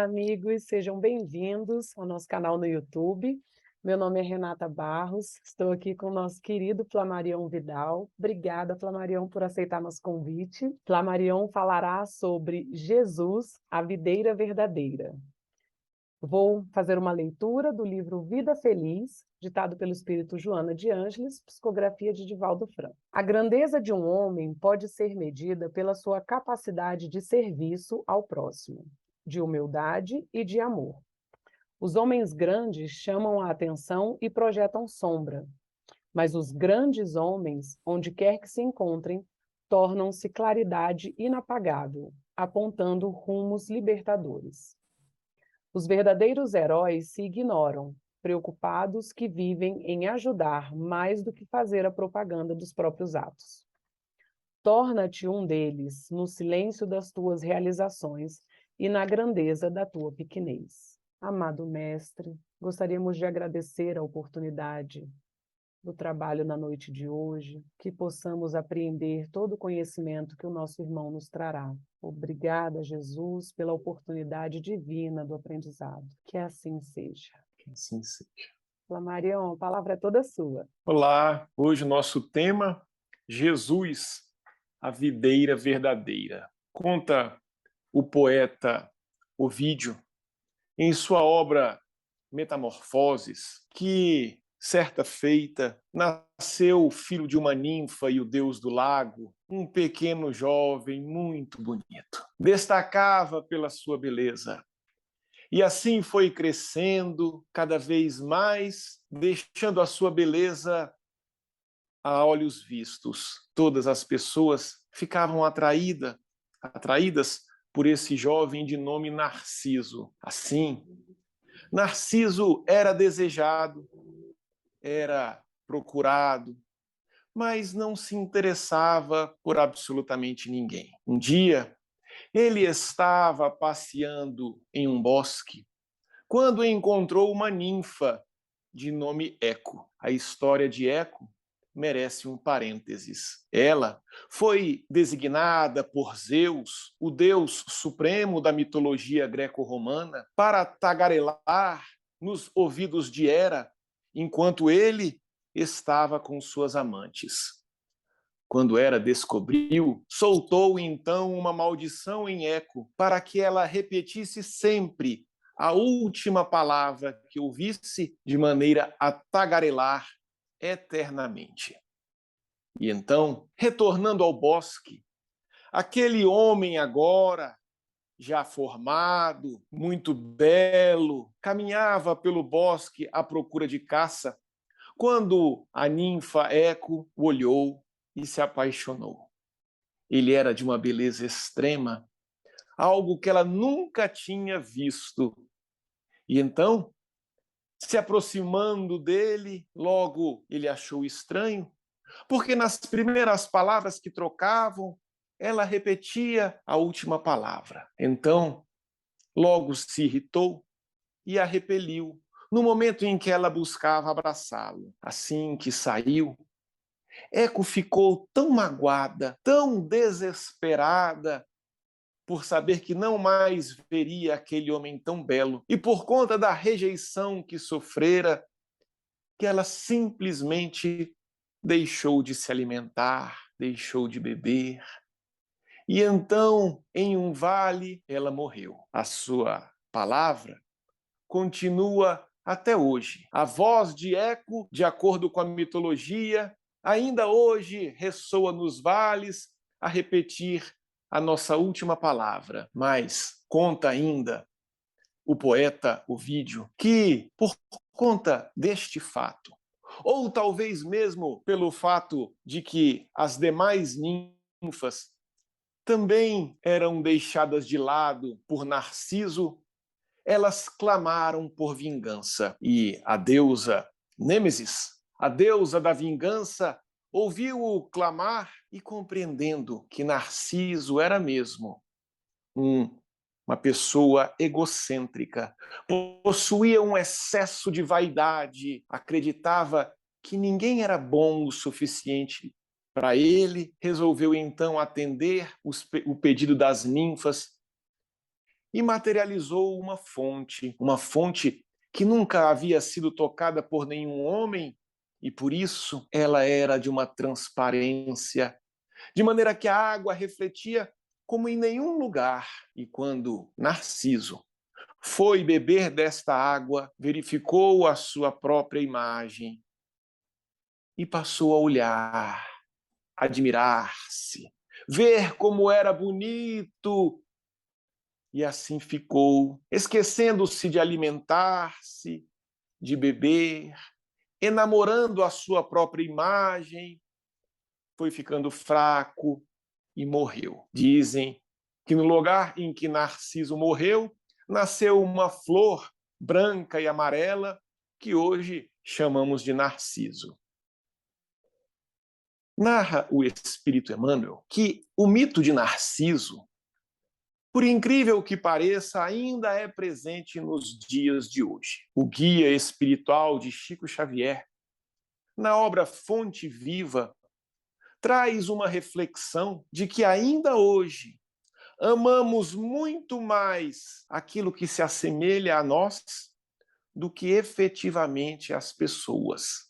amigos, sejam bem-vindos ao nosso canal no YouTube. Meu nome é Renata Barros, estou aqui com o nosso querido Flamarion Vidal. Obrigada, Flamarion, por aceitar nosso convite. Flamarion falará sobre Jesus, a videira verdadeira. Vou fazer uma leitura do livro Vida Feliz, ditado pelo espírito Joana de Ângeles, psicografia de Divaldo Franco. A grandeza de um homem pode ser medida pela sua capacidade de serviço ao próximo, de humildade e de amor. Os homens grandes chamam a atenção e projetam sombra, mas os grandes homens, onde quer que se encontrem, tornam-se claridade inapagável, apontando rumos libertadores. Os verdadeiros heróis se ignoram, preocupados que vivem em ajudar mais do que fazer a propaganda dos próprios atos. Torna-te um deles no silêncio das tuas realizações e na grandeza da tua pequenez. Amado Mestre, gostaríamos de agradecer a oportunidade do trabalho na noite de hoje, que possamos apreender todo o conhecimento que o nosso irmão nos trará. Obrigada, Jesus, pela oportunidade divina do aprendizado. Que assim seja. Que assim seja. Flamarion, a palavra é toda sua. Olá, hoje o nosso tema, Jesus, a videira verdadeira. Conta o poeta Ovídio, em sua obra Metamorfoses, que, certa feita, nasceu o filho de uma ninfa e o deus do lago, um pequeno jovem muito bonito. Destacava pela sua beleza. E assim foi crescendo cada vez mais, deixando a sua beleza a olhos vistos. Todas as pessoas ficavam atraídas por esse jovem de nome Narciso. Assim, Narciso era desejado, era procurado, mas não se interessava por absolutamente ninguém. Um dia, ele estava passeando em um bosque quando encontrou uma ninfa de nome Eco. A história de Eco merece um parênteses. Ela foi designada por Zeus, o deus supremo da mitologia greco-romana, para tagarelar nos ouvidos de Hera, enquanto ele estava com suas amantes. Quando Hera descobriu, soltou então uma maldição em Eco para que ela repetisse sempre a última palavra que ouvisse de maneira a tagarelar eternamente. E então, retornando ao bosque, aquele homem agora, já formado, muito belo, caminhava pelo bosque à procura de caça, quando a ninfa Eco o olhou e se apaixonou. Ele era de uma beleza extrema, algo que ela nunca tinha visto. E então, se aproximando dele, logo ele achou estranho, porque nas primeiras palavras que trocavam, ela repetia a última palavra. Então, logo se irritou e a repeliu, no momento em que ela buscava abraçá-lo. Assim que saiu, Eco ficou tão magoada, tão desesperada, por saber que não mais veria aquele homem tão belo, e por conta da rejeição que sofrera, que ela simplesmente deixou de se alimentar, deixou de beber. E então, em um vale, ela morreu. A sua palavra continua até hoje. A voz de Eco, de acordo com a mitologia, ainda hoje ressoa nos vales a repetir a nossa última palavra. Mas conta ainda o poeta Ovídio que, por conta deste fato, ou talvez mesmo pelo fato de que as demais ninfas também eram deixadas de lado por Narciso, elas clamaram por vingança. E a deusa Nêmesis, a deusa da vingança, ouviu-o clamar e, compreendendo que Narciso era mesmo uma pessoa egocêntrica, possuía um excesso de vaidade, acreditava que ninguém era bom o suficiente para ele, resolveu então atender o pedido das ninfas e materializou uma fonte que nunca havia sido tocada por nenhum homem, e por isso ela era de uma transparência, de maneira que a água refletia como em nenhum lugar. E quando Narciso foi beber desta água, verificou a sua própria imagem e passou a olhar, admirar-se, ver como era bonito. E assim ficou, esquecendo-se de alimentar-se, de beber, enamorando a sua própria imagem, foi ficando fraco e morreu. Dizem que no lugar em que Narciso morreu, nasceu uma flor branca e amarela que hoje chamamos de Narciso. Narra o Espírito Emmanuel que o mito de Narciso, por incrível que pareça, ainda é presente nos dias de hoje. O guia espiritual de Chico Xavier, na obra Fonte Viva, traz uma reflexão de que ainda hoje amamos muito mais aquilo que se assemelha a nós do que efetivamente as pessoas.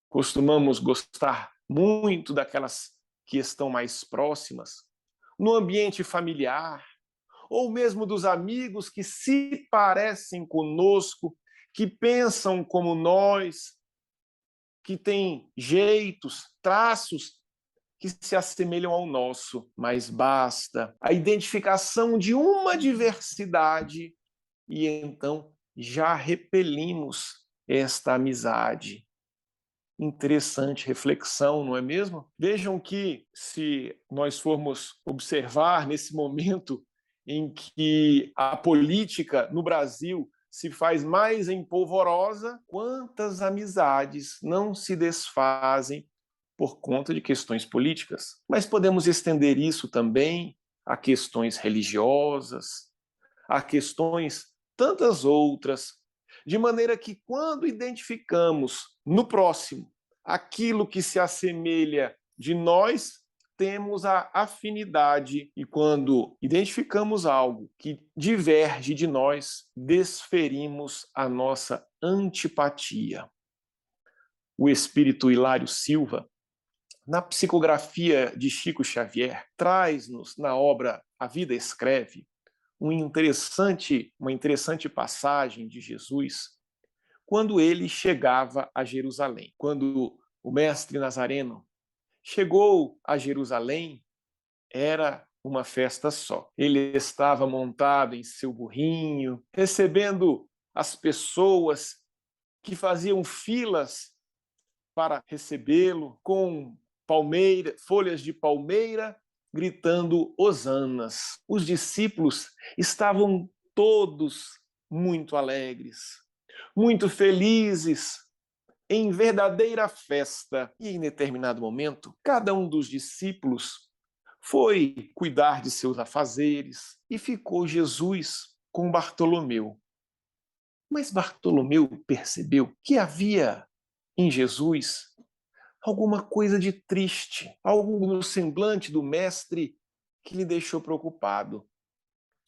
Costumamos gostar muito daquelas que estão mais próximas, no ambiente familiar, ou mesmo dos amigos que se parecem conosco, que pensam como nós, que têm jeitos, traços que se assemelham ao nosso, mas basta a identificação de uma diversidade e então já repelimos esta amizade. Interessante reflexão, não é mesmo? Vejam que, se nós formos observar nesse momento em que a política no Brasil se faz mais empolvorosa, quantas amizades não se desfazem por conta de questões políticas. Mas podemos estender isso também a questões religiosas, a questões tantas outras, de maneira que quando identificamos no próximo aquilo que se assemelha de nós, temos a afinidade, e quando identificamos algo que diverge de nós, desferimos a nossa antipatia. O espírito Hilário Silva, na psicografia de Chico Xavier, traz-nos na obra A Vida Escreve uma interessante passagem de Jesus quando ele chegava a Jerusalém. Quando o mestre Nazareno chegou a Jerusalém, era uma festa só. Ele estava montado em seu burrinho, recebendo as pessoas que faziam filas para recebê-lo, com folhas de palmeira, gritando hosanas. Os discípulos estavam todos muito alegres, muito felizes, em verdadeira festa. E em determinado momento, cada um dos discípulos foi cuidar de seus afazeres e ficou Jesus com Bartolomeu. Mas Bartolomeu percebeu que havia em Jesus alguma coisa de triste, algo no semblante do mestre que lhe deixou preocupado.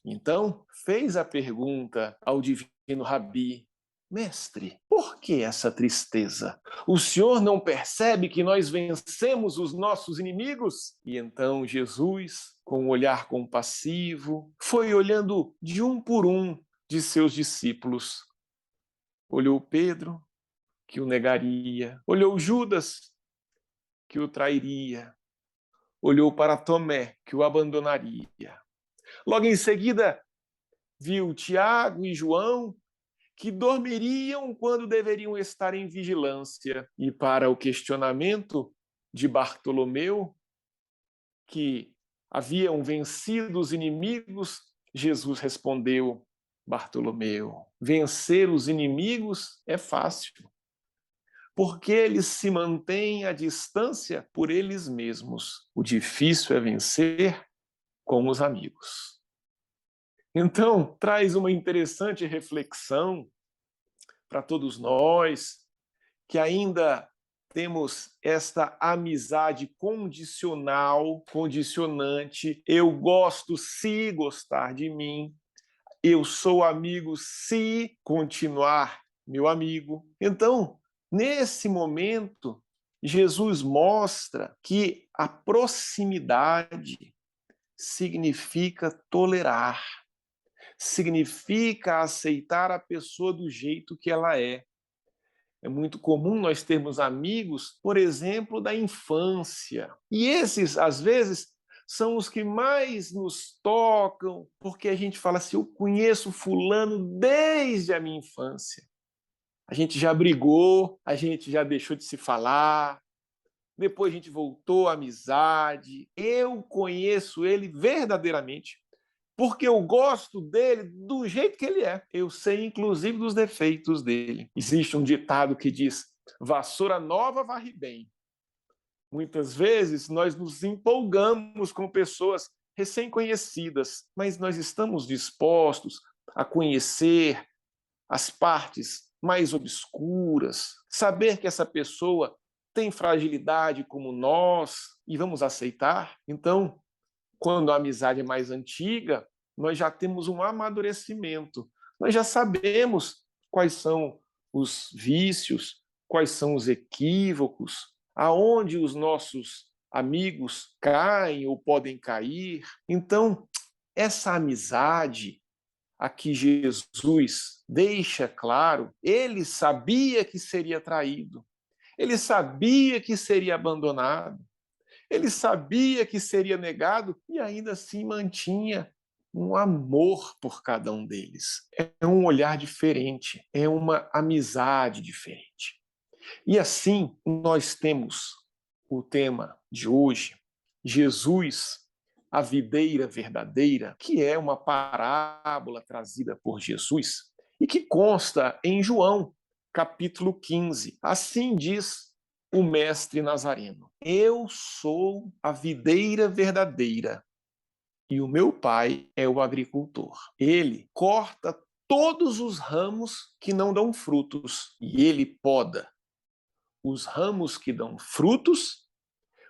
Então, fez a pergunta ao divino Rabi: Mestre, por que essa tristeza? O senhor não percebe que nós vencemos os nossos inimigos? E então Jesus, com um olhar compassivo, foi olhando de um por um de seus discípulos. Olhou Pedro, que o negaria. Olhou Judas, que o trairia. Olhou para Tomé, que o abandonaria. Logo em seguida, viu Tiago e João, que dormiriam quando deveriam estar em vigilância. E para o questionamento de Bartolomeu, que haviam vencido os inimigos, Jesus respondeu: Bartolomeu, vencer os inimigos é fácil, porque eles se mantêm à distância por eles mesmos. O difícil é vencer com os amigos. Então, traz uma interessante reflexão para todos nós que ainda temos esta amizade condicional, condicionante. Eu gosto se gostar de mim. Eu sou amigo se continuar meu amigo. Então, nesse momento, Jesus mostra que a proximidade significa tolerar, significa aceitar a pessoa do jeito que ela é. É muito comum nós termos amigos, por exemplo, da infância. E esses, às vezes, são os que mais nos tocam, porque a gente fala assim: eu conheço fulano desde a minha infância. A gente já brigou, a gente já deixou de se falar, depois a gente voltou à amizade. Eu conheço ele verdadeiramente, porque eu gosto dele do jeito que ele é. Eu sei, inclusive, dos defeitos dele. Existe um ditado que diz: vassoura nova varre bem. Muitas vezes nós nos empolgamos com pessoas recém-conhecidas, mas nós estamos dispostos a conhecer as partes mais obscuras, saber que essa pessoa tem fragilidade como nós e vamos aceitar. Então, quando a amizade é mais antiga, nós já temos um amadurecimento. Nós já sabemos quais são os vícios, quais são os equívocos, aonde os nossos amigos caem ou podem cair. Então, essa amizade a que Jesus deixa claro, ele sabia que seria traído, ele sabia que seria abandonado, ele sabia que seria negado e ainda assim mantinha um amor por cada um deles. É um olhar diferente, é uma amizade diferente. E assim nós temos o tema de hoje, Jesus, a videira verdadeira, que é uma parábola trazida por Jesus e que consta em João, capítulo 15. Assim diz o mestre Nazareno: eu sou a videira verdadeira e o meu pai é o agricultor. Ele corta todos os ramos que não dão frutos e ele poda os ramos que dão frutos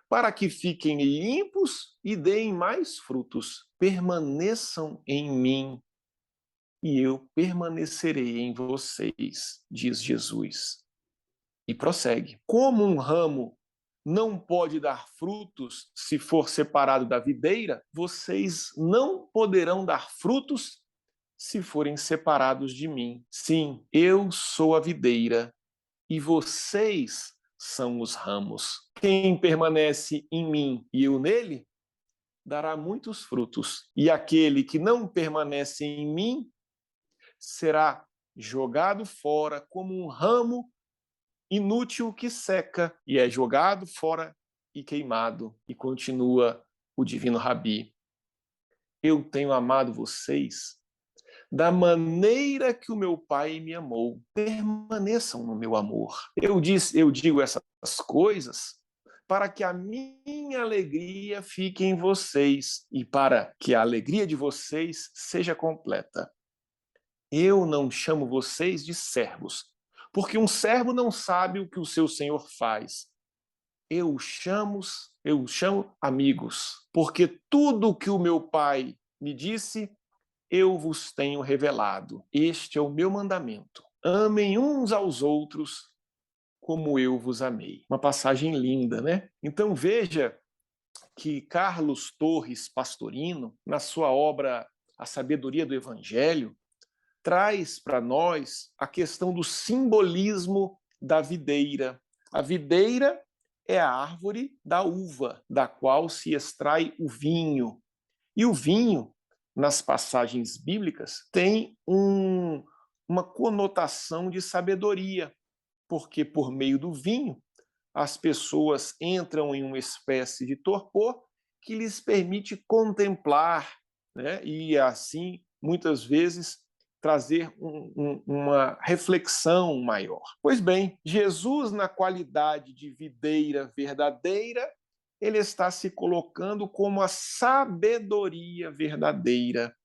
para que fiquem limpos e deem mais frutos. Permaneçam em mim e eu permanecerei em vocês, diz Jesus. E prossegue: como um ramo não pode dar frutos se for separado da videira, vocês não poderão dar frutos se forem separados de mim. Sim, eu sou a videira e vocês são os ramos. Quem permanece em mim e eu nele, dará muitos frutos. E aquele que não permanece em mim será jogado fora como um ramo inútil que seca e é jogado fora e queimado. E continua o divino Rabi: eu tenho amado vocês da maneira que o meu Pai me amou. Permaneçam no meu amor. Eu digo essas coisas para que a minha alegria fique em vocês e para que a alegria de vocês seja completa. Eu não chamo vocês de servos, porque um servo não sabe o que o seu senhor faz. Eu chamo amigos, porque tudo que o meu Pai me disse, eu vos tenho revelado. Este é o meu mandamento. Amem uns aos outros como eu vos amei. Uma passagem linda, né? Então veja que Carlos Torres Pastorino, na sua obra A Sabedoria do Evangelho, traz para nós a questão do simbolismo da videira. A videira é a árvore da uva, da qual se extrai o vinho. E o vinho, nas passagens bíblicas, tem uma conotação de sabedoria, porque por meio do vinho as pessoas entram em uma espécie de torpor que lhes permite contemplar, né? E assim, muitas vezes, trazer uma reflexão maior. Pois bem, Jesus, na qualidade de videira verdadeira, ele está se colocando como a sabedoria verdadeira.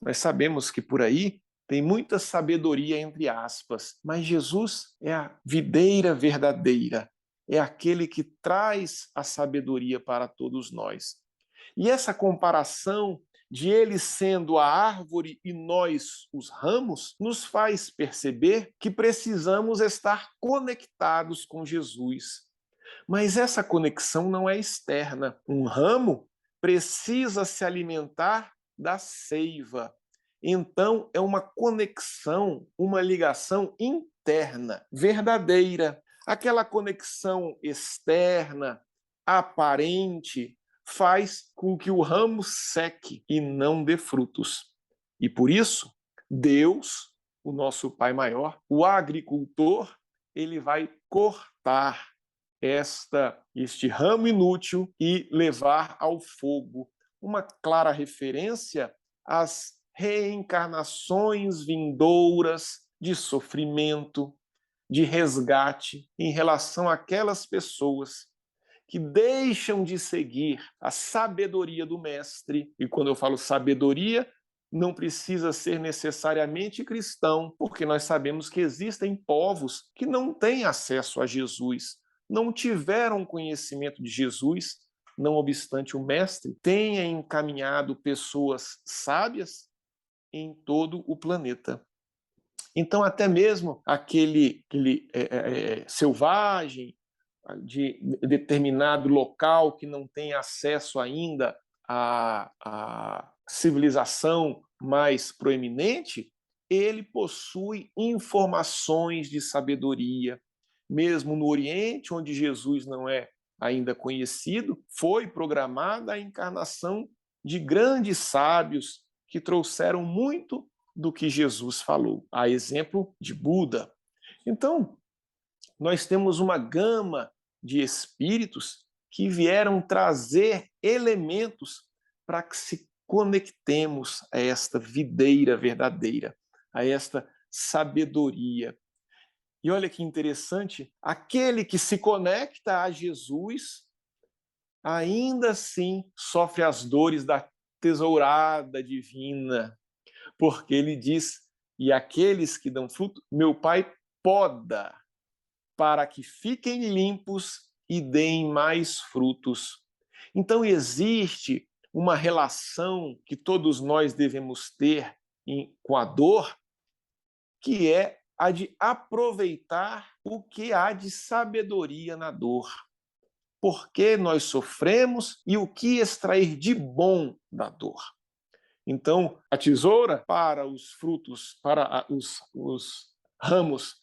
Nós sabemos que por aí tem muita sabedoria entre aspas, mas Jesus é a videira verdadeira. é aquele que traz a sabedoria para todos nós. E essa comparação de ele sendo a árvore e nós os ramos, nos faz perceber que precisamos estar conectados com Jesus. Mas essa conexão não é externa. Um ramo precisa se alimentar da seiva. Então, é uma conexão, uma ligação interna, verdadeira. Aquela conexão externa, aparente, faz com que o ramo seque e não dê frutos. E por isso, Deus, o nosso Pai maior, o agricultor, ele vai cortar este ramo inútil e levar ao fogo. Uma clara referência às reencarnações vindouras de sofrimento, de resgate em relação àquelas pessoas que deixam de seguir a sabedoria do Mestre. E quando eu falo sabedoria, não precisa ser necessariamente cristão, porque nós sabemos que existem povos que não têm acesso a Jesus, não tiveram conhecimento de Jesus, não obstante o Mestre tenha encaminhado pessoas sábias em todo o planeta. Então, até mesmo aquele selvagem de determinado local que não tem acesso ainda à civilização mais proeminente, ele possui informações de sabedoria. Mesmo no Oriente, onde Jesus não é ainda conhecido, foi programada a encarnação de grandes sábios que trouxeram muito do que Jesus falou, a exemplo de Buda. Então, nós temos uma gama de espíritos que vieram trazer elementos para que se conectemos a esta videira verdadeira, a esta sabedoria. E olha que interessante, aquele que se conecta a Jesus, ainda assim sofre as dores da tesourada divina, porque ele diz, e aqueles que dão fruto, meu Pai poda, para que fiquem limpos e deem mais frutos. Então existe uma relação que todos nós devemos ter com a dor, que é a de aproveitar o que há de sabedoria na dor. Por que nós sofremos e o que extrair de bom da dor. Então, a tesoura para os frutos, para os ramos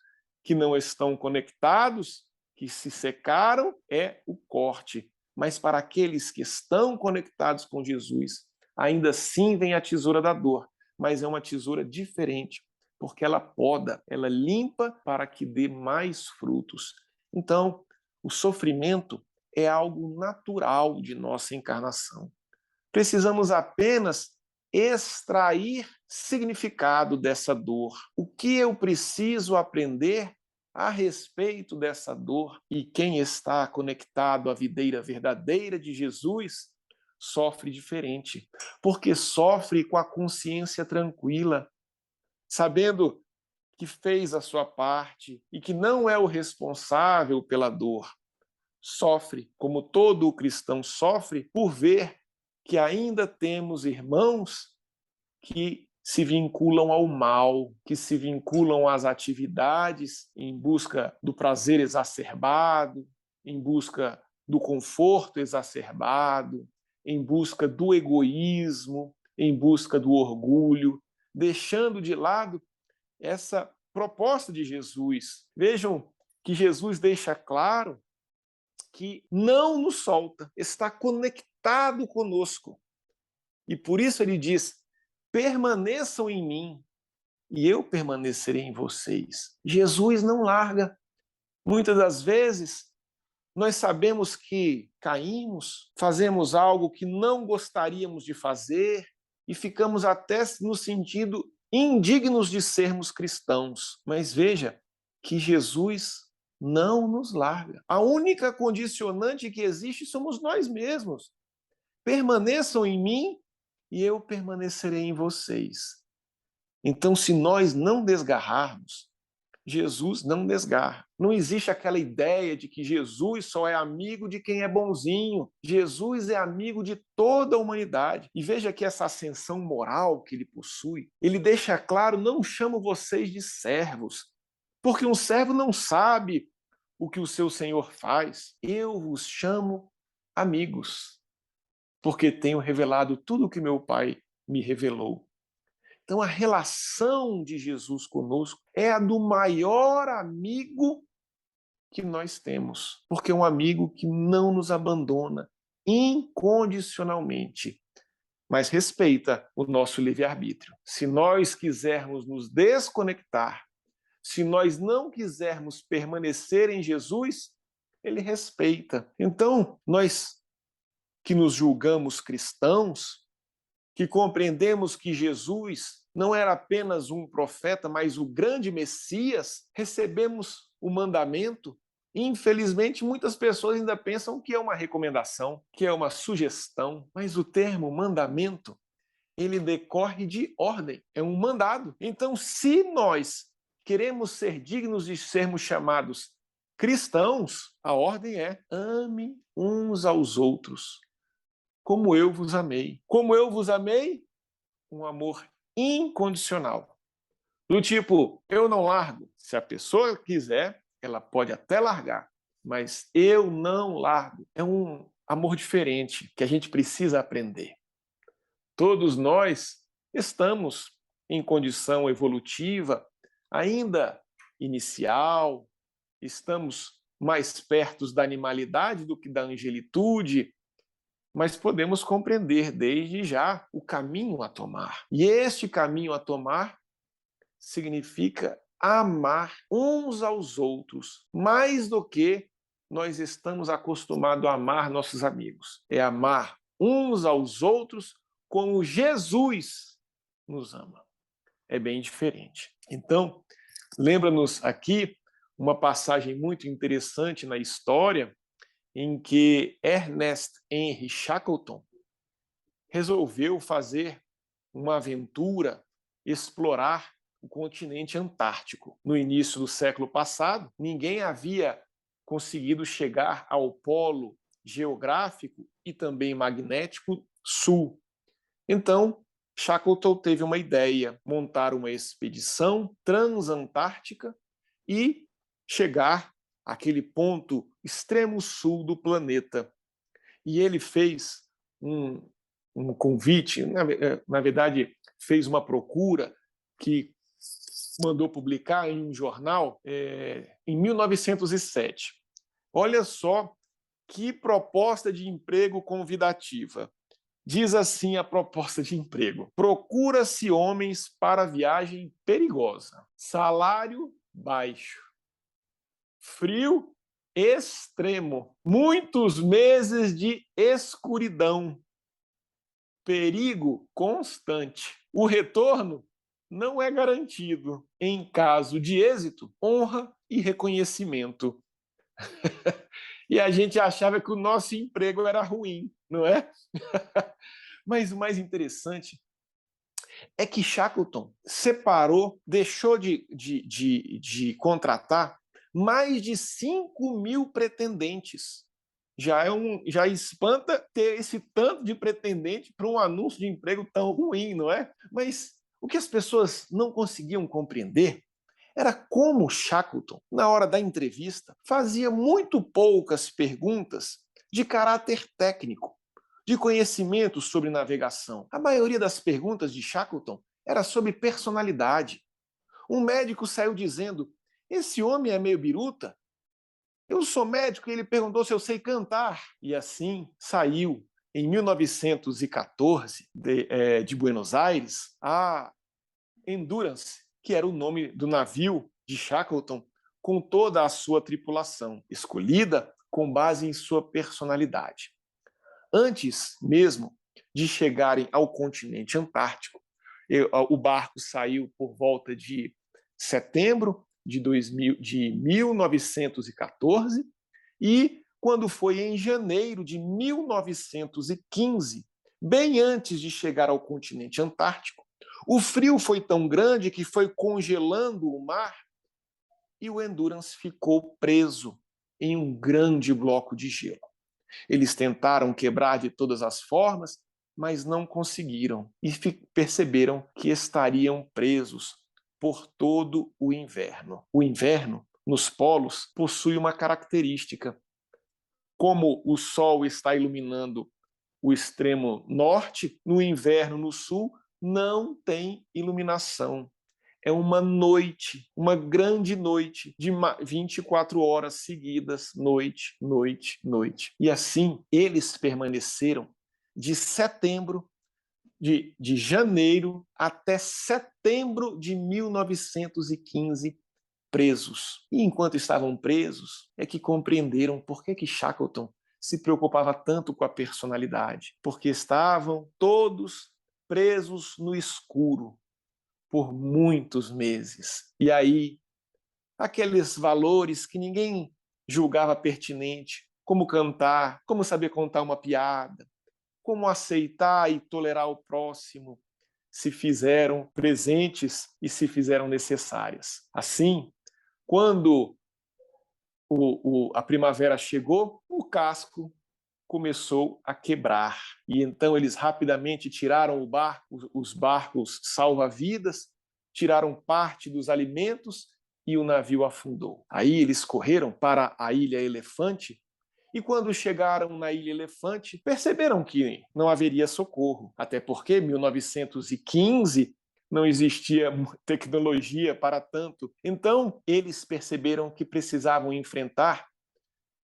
que não estão conectados, que se secaram, é o corte. Mas para aqueles que estão conectados com Jesus, ainda assim vem a tesoura da dor, mas é uma tesoura diferente, porque ela poda, ela limpa para que dê mais frutos. Então, o sofrimento é algo natural de nossa encarnação. Precisamos apenas extrair significado dessa dor. O que eu preciso aprender a respeito dessa dor? E quem está conectado à videira verdadeira de Jesus sofre diferente, porque sofre com a consciência tranquila, sabendo que fez a sua parte e que não é o responsável pela dor. Sofre, como todo cristão sofre, por ver que ainda temos irmãos que se vinculam ao mal, que se vinculam às atividades em busca do prazer exacerbado, em busca do conforto exacerbado, em busca do egoísmo, em busca do orgulho, deixando de lado essa proposta de Jesus. Vejam que Jesus deixa claro que não nos solta, está conectado conosco. E por isso ele diz, permaneçam em mim e eu permanecerei em vocês. Jesus não larga. Muitas das vezes, nós sabemos que caímos, fazemos algo que não gostaríamos de fazer e ficamos até no sentido indignos de sermos cristãos. Mas veja que Jesus não nos larga. A única condicionante que existe somos nós mesmos. Permaneçam em mim e eu permanecerei em vocês. Então, se nós não desgarrarmos, Jesus não desgarra. Não existe aquela ideia de que Jesus só é amigo de quem é bonzinho. Jesus é amigo de toda a humanidade. E veja que essa ascensão moral que ele possui, ele deixa claro: não chamo vocês de servos, porque um servo não sabe o que o seu senhor faz. Eu vos chamo amigos, porque tenho revelado tudo o que meu Pai me revelou. Então, a relação de Jesus conosco é a do maior amigo que nós temos, porque é um amigo que não nos abandona incondicionalmente, mas respeita o nosso livre-arbítrio. Se nós quisermos nos desconectar, se nós não quisermos permanecer em Jesus, ele respeita. Então, nós que nos julgamos cristãos, que compreendemos que Jesus não era apenas um profeta, mas o grande Messias, recebemos o mandamento. Infelizmente, muitas pessoas ainda pensam que é uma recomendação, que é uma sugestão, mas o termo mandamento, ele decorre de ordem, é um mandado. Então, se nós queremos ser dignos de sermos chamados cristãos, a ordem é: ame uns aos outros, como eu vos amei. Como eu vos amei? Um amor incondicional. Do tipo, eu não largo. Se a pessoa quiser, ela pode até largar, mas eu não largo. É um amor diferente que a gente precisa aprender. Todos nós estamos em condição evolutiva, ainda inicial, estamos mais perto da animalidade do que da angelitude, mas podemos compreender desde já o caminho a tomar. E este caminho a tomar significa amar uns aos outros, mais do que nós estamos acostumados a amar nossos amigos. É amar uns aos outros como Jesus nos ama. É bem diferente. Então, lembra-nos aqui uma passagem muito interessante na história em que Ernest Henry Shackleton resolveu fazer uma aventura, explorar o continente antártico. No início do século passado, ninguém havia conseguido chegar ao polo geográfico e também magnético sul. Então, Shackleton teve uma ideia: montar uma expedição transantártica e chegar àquele ponto extremo sul do planeta. E ele fez um convite, na verdade, fez uma procura que mandou publicar em um jornal em 1907. Olha só que proposta de emprego convidativa. Diz assim a proposta de emprego: procura-se homens para viagem perigosa, salário baixo, frio extremo, muitos meses de escuridão, perigo constante. O retorno não é garantido. Em caso de êxito, honra e reconhecimento. E a gente achava que o nosso emprego era ruim, não é? Mas o mais interessante é que Shackleton separou, deixou de contratar mais de 5.000 pretendentes. Já espanta ter esse tanto de pretendente para um anúncio de emprego tão ruim, não é? Mas o que as pessoas não conseguiam compreender era como Shackleton, na hora da entrevista, fazia muito poucas perguntas de caráter técnico, de conhecimento sobre navegação. A maioria das perguntas de Shackleton era sobre personalidade. Um médico saiu dizendo: esse homem é meio biruta. Eu sou médico e ele perguntou se eu sei cantar. E assim saiu, em 1914, de Buenos Aires, a Endurance, que era o nome do navio de Shackleton, com toda a sua tripulação, escolhida com base em sua personalidade. Antes mesmo de chegarem ao continente antártico, o barco saiu por volta de setembro de 1914 e quando foi em janeiro de 1915, bem antes de chegar ao continente antártico, o frio foi tão grande que foi congelando o mar e o Endurance ficou preso em um grande bloco de gelo. Eles tentaram quebrar de todas as formas, mas não conseguiram e perceberam que estariam presos por todo o inverno. O inverno, nos polos, possui uma característica. Como o sol está iluminando o extremo norte, no inverno no sul, não tem iluminação. É uma noite, uma grande noite de 24 horas seguidas, noite, noite, noite. E assim eles permaneceram de setembro, de janeiro até setembro de 1915 presos. E enquanto estavam presos, é que compreenderam por que Shackleton se preocupava tanto com a personalidade. Porque estavam todos presos no escuro por muitos meses. E aí, aqueles valores que ninguém julgava pertinente, como cantar, como saber contar uma piada, como aceitar e tolerar o próximo, se fizeram presentes e se fizeram necessárias. Assim, quando a primavera chegou, o casco começou a quebrar. E então eles rapidamente tiraram os barcos salva-vidas, tiraram parte dos alimentos e o navio afundou. Aí eles correram para a Ilha Elefante e quando chegaram na Ilha Elefante, perceberam que não haveria socorro, até porque em 1915 não existia tecnologia para tanto. Então, eles perceberam que precisavam enfrentar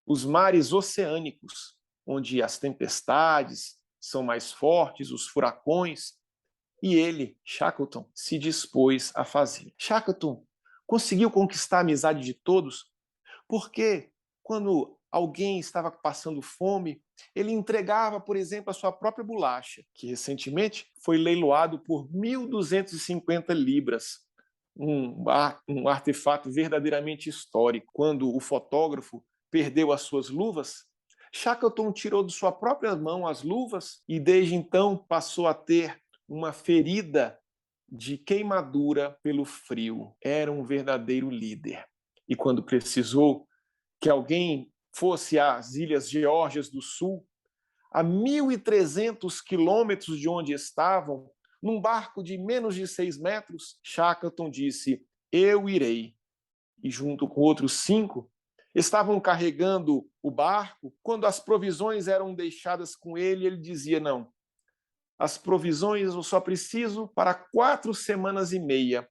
os mares oceânicos, onde as tempestades são mais fortes, os furacões, e ele, Shackleton, se dispôs a fazer. Shackleton conseguiu conquistar a amizade de todos, porque quando alguém estava passando fome, ele entregava, por exemplo, a sua própria bolacha, que recentemente foi leiloado por 1.250 libras, um artefato verdadeiramente histórico. Quando o fotógrafo perdeu as suas luvas, Shackleton tirou de sua própria mão as luvas e desde então passou a ter uma ferida de queimadura pelo frio. Era um verdadeiro líder. E quando precisou que alguém fosse às Ilhas Geórgias do Sul, a 1.300 quilômetros de onde estavam, num barco de menos de 6 metros, Shackleton disse, eu irei. E junto com outros 5, estavam carregando o barco. Quando as provisões eram deixadas com ele, ele dizia, não, as provisões eu só preciso para 4 semanas e meia,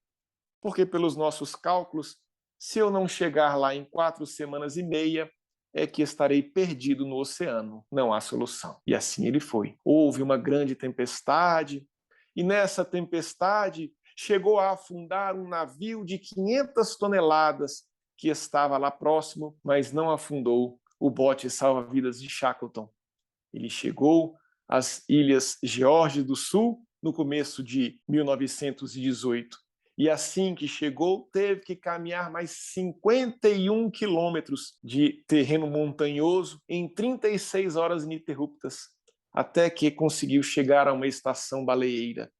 porque pelos nossos cálculos, se eu não chegar lá em 4 semanas e meia, é que estarei perdido no oceano. Não há solução. E assim ele foi. Houve uma grande tempestade, e nessa tempestade chegou a afundar um navio de 500 toneladas que estava lá próximo, mas não afundou o bote salva-vidas de Shackleton. Ele chegou às Ilhas Geórgias do Sul no começo de 1918. E assim que chegou, teve que caminhar mais 51 quilômetros de terreno montanhoso em 36 horas ininterruptas, até que conseguiu chegar a uma estação baleeira.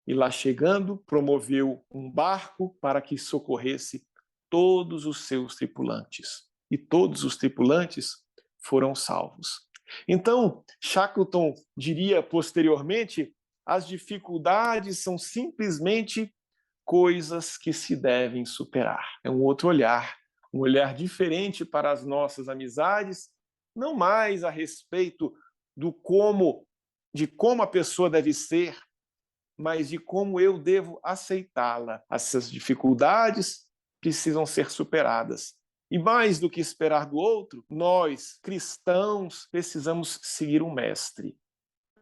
E lá chegando, promoveu um barco para que socorresse todos os seus tripulantes. E todos os tripulantes foram salvos. Então, Shackleton diria posteriormente, as dificuldades são simplesmente coisas que se devem superar. É um outro olhar, um olhar diferente para as nossas amizades, não mais a respeito de como a pessoa deve ser, mas de como eu devo aceitá-la. Essas dificuldades precisam ser superadas. E mais do que esperar do outro, nós, cristãos, precisamos seguir um mestre.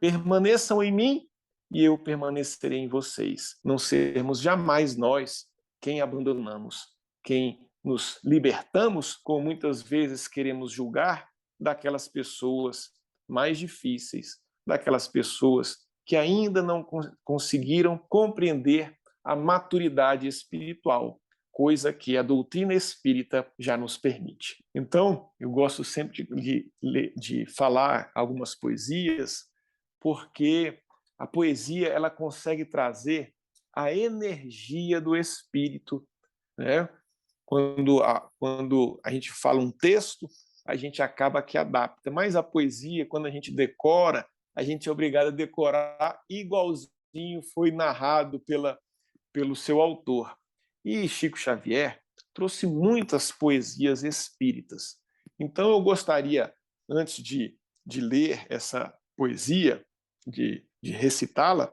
Permaneçam em mim e eu permanecerei em vocês. Não sermos jamais nós quem abandonamos, quem nos libertamos, como muitas vezes queremos julgar, daquelas pessoas mais difíceis, daquelas pessoas que ainda não conseguiram compreender a maturidade espiritual, coisa que a doutrina espírita já nos permite. Então, eu gosto sempre de falar algumas poesias, porque a poesia ela consegue trazer a energia do espírito, né? quando a gente fala um texto, a gente acaba que adapta. Mas a poesia, quando a gente decora, a gente é obrigado a decorar igualzinho foi narrado pelo seu autor. E Chico Xavier trouxe muitas poesias espíritas. Então, eu gostaria, antes de ler essa poesia, de recitá-la,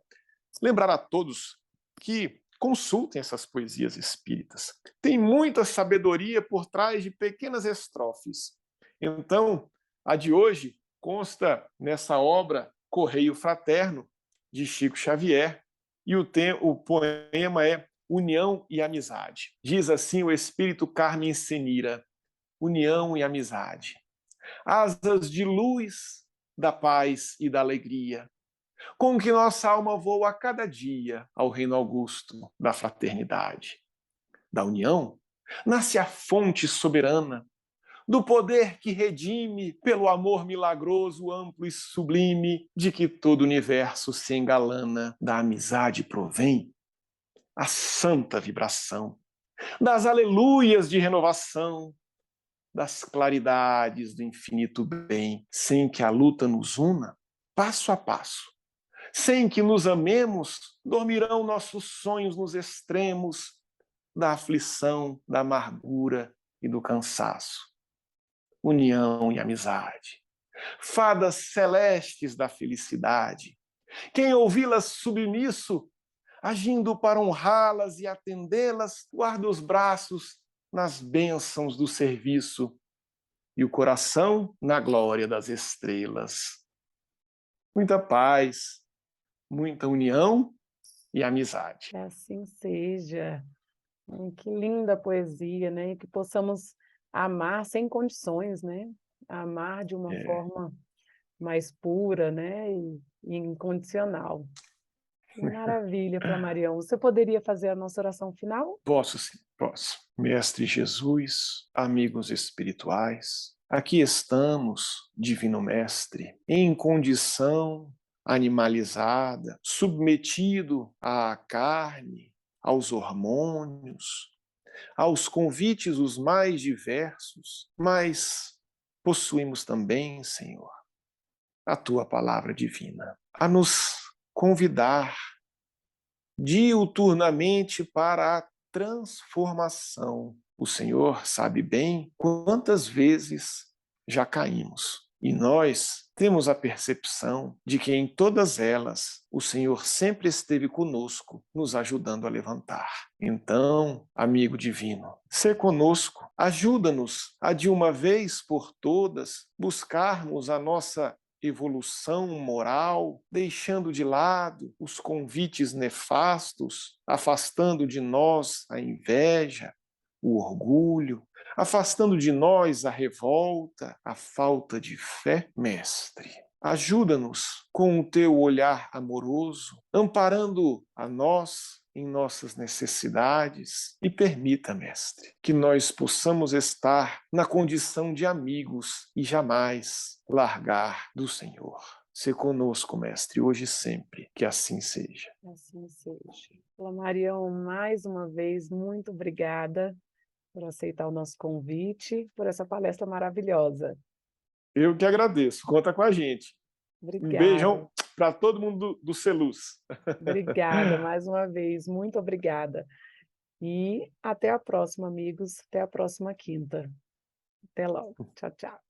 lembrar a todos que consultem essas poesias espíritas. Tem muita sabedoria por trás de pequenas estrofes. Então, a de hoje consta nessa obra Correio Fraterno, de Chico Xavier, e o poema é União e Amizade. Diz assim o espírito Carmen Senira: união e amizade. Asas de luz da paz e da alegria, com que nossa alma voa a cada dia ao reino augusto da fraternidade. Da união nasce a fonte soberana do poder que redime pelo amor milagroso, amplo e sublime, de que todo o universo se engalana. Da amizade provém a santa vibração das aleluias de renovação, das claridades do infinito bem, sem que a luta nos una, passo a passo. Sem que nos amemos, dormirão nossos sonhos nos extremos da aflição, da amargura e do cansaço. União e amizade, fadas celestes da felicidade. Quem ouvi-las submisso, agindo para honrá-las e atendê-las, guarda os braços nas bênçãos do serviço e o coração na glória das estrelas. Muita paz, muita união e amizade. Que assim seja. Que linda poesia, né? Que possamos amar sem condições, né? Amar de uma forma mais pura, né? E incondicional. Que maravilha, Flamarião. Você poderia fazer a nossa oração final? Posso sim, posso. Mestre Jesus, amigos espirituais, aqui estamos, Divino Mestre, em condição animalizada, submetido à carne, aos hormônios, aos convites os mais diversos, mas possuímos também, Senhor, a Tua palavra divina, a nos convidar diuturnamente para a transformação. O Senhor sabe bem quantas vezes já caímos. E nós temos a percepção de que em todas elas o Senhor sempre esteve conosco, nos ajudando a levantar. Então, amigo divino, sê conosco, ajuda-nos a de uma vez por todas buscarmos a nossa evolução moral, deixando de lado os convites nefastos, afastando de nós a inveja, o orgulho, afastando de nós a revolta, a falta de fé. Mestre, ajuda-nos com o teu olhar amoroso, amparando a nós em nossas necessidades e permita, Mestre, que nós possamos estar na condição de amigos e jamais largar do Senhor. Sê conosco, Mestre, hoje e sempre, que assim seja. Assim seja. Flamarião, mais uma vez, muito obrigada por aceitar o nosso convite, por essa palestra maravilhosa. Eu que agradeço. Conta com a gente. Um Obrigada. beijão para todo mundo do Celuz. Obrigada mais uma vez, muito obrigada. E até a próxima, amigos. Até a próxima quinta. Até logo. Tchau, tchau.